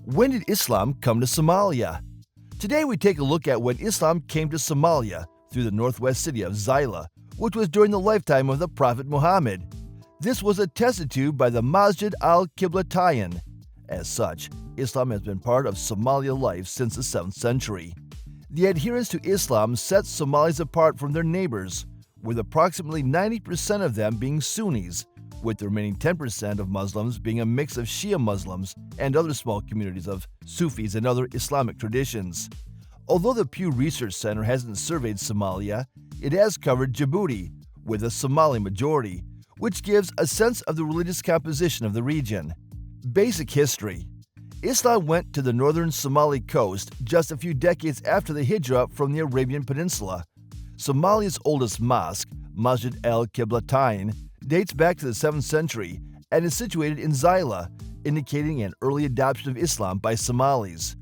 When did Islam come to Somalia? Today we take a look at when Islam came to Somalia through the northwest city of Zeila, which was during the lifetime of the Prophet Muhammad. This was attested to by the Masjid al-Qiblatayn. As such, Islam has been part of Somalia life since the 7th century. The adherence to Islam sets Somalis apart from their neighbors, with approximately 90% of them being Sunnis, with the remaining 10% of Muslims being a mix of Shia Muslims and other small communities of Sufis and other Islamic traditions. Although the Pew Research Center hasn't surveyed Somalia, it has covered Djibouti, with a Somali majority, which gives a sense of the religious composition of the region. Basic history. Islam went to the northern Somali coast just a few decades after the Hijra from the Arabian Peninsula. Somalia's oldest mosque, Masjid al-Qiblatayn, dates back to the 7th century and is situated in Zeila, indicating an early adoption of Islam by Somalis.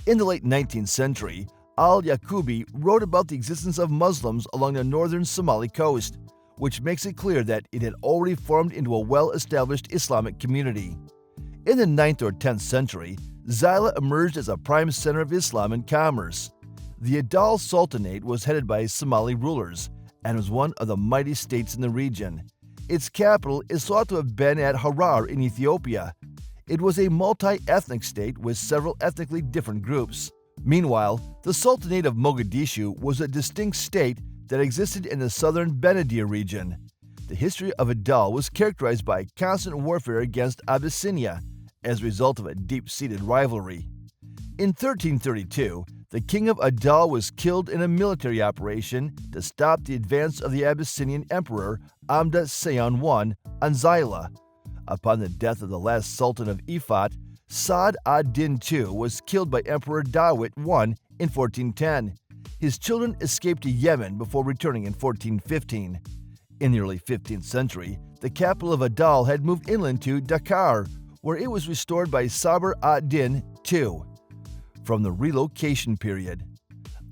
In the late 19th century, Al-Yaqubi wrote about the existence of Muslims along the northern Somali coast, which makes it clear that it had already formed into a well-established Islamic community. In the 9th or 10th century, Zeila emerged as a prime center of Islam and commerce. The Adal Sultanate was headed by Somali rulers and was one of the mighty states in the region. Its capital is thought to have been at Harar in Ethiopia. It was a multi-ethnic state with several ethnically different groups. Meanwhile, the Sultanate of Mogadishu was a distinct state that existed in the southern Benadir region. The history of Adal was characterized by constant warfare against Abyssinia as a result of a deep-seated rivalry. In 1332, the king of Adal was killed in a military operation to stop the advance of the Abyssinian emperor Amda Seyon I on Zeila. Upon the death of the last sultan of Ifat, Saad ad-Din II was killed by Emperor Dawit I in 1410. His children escaped to Yemen before returning in 1415. In the early 15th century, the capital of Adal had moved inland to Dakar, where it was restored by Sabr ad-Din II. From the relocation period.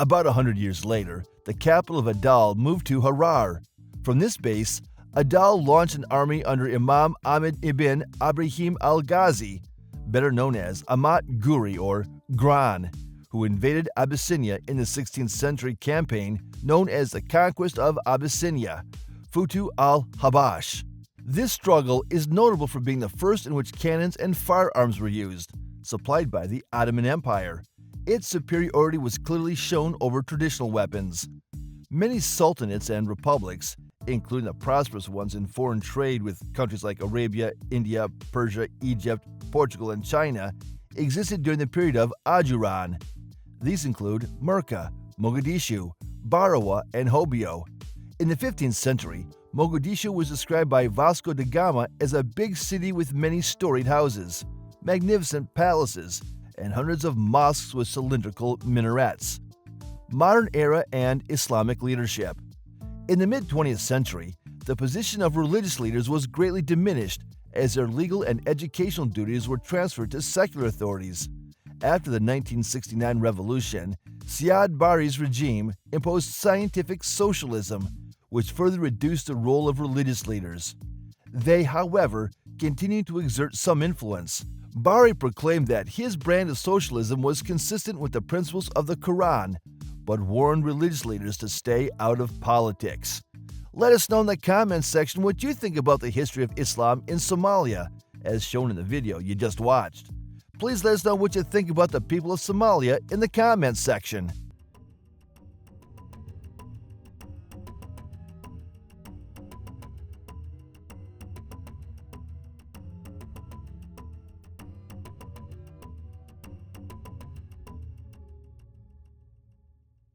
About 100 years later, the capital of Adal moved to Harar. From this base, Adal launched an army under Imam Ahmed ibn Ibrahim al-Ghazi, better known as Amat Guri or Gran, who invaded Abyssinia in the 16th century campaign known as the Conquest of Abyssinia, Futu al-Habash. This struggle is notable for being the first in which cannons and firearms were used, supplied by the Ottoman Empire. Its superiority was clearly shown over traditional weapons. Many sultanates and republics, including the prosperous ones in foreign trade with countries like Arabia, India, Persia, Egypt, Portugal, and China, existed during the period of Ajuran. These include Merka, Mogadishu, Barawa, and Hobyo. In the 15th century, Mogadishu was described by Vasco da Gama as a big city with many storied houses, magnificent palaces, and hundreds of mosques with cylindrical minarets. Modern era and Islamic leadership. In the mid-20th century, the position of religious leaders was greatly diminished as their legal and educational duties were transferred to secular authorities. After the 1969 revolution, Siad Barre's regime imposed scientific socialism, which further reduced the role of religious leaders. They, however, continued to exert some influence. Barre proclaimed that his brand of socialism was consistent with the principles of the Quran, but warned religious leaders to stay out of politics. Let us know in the comments section what you think about the history of Islam in Somalia, as shown in the video you just watched. Please let us know what you think about the people of Somalia in the comments section.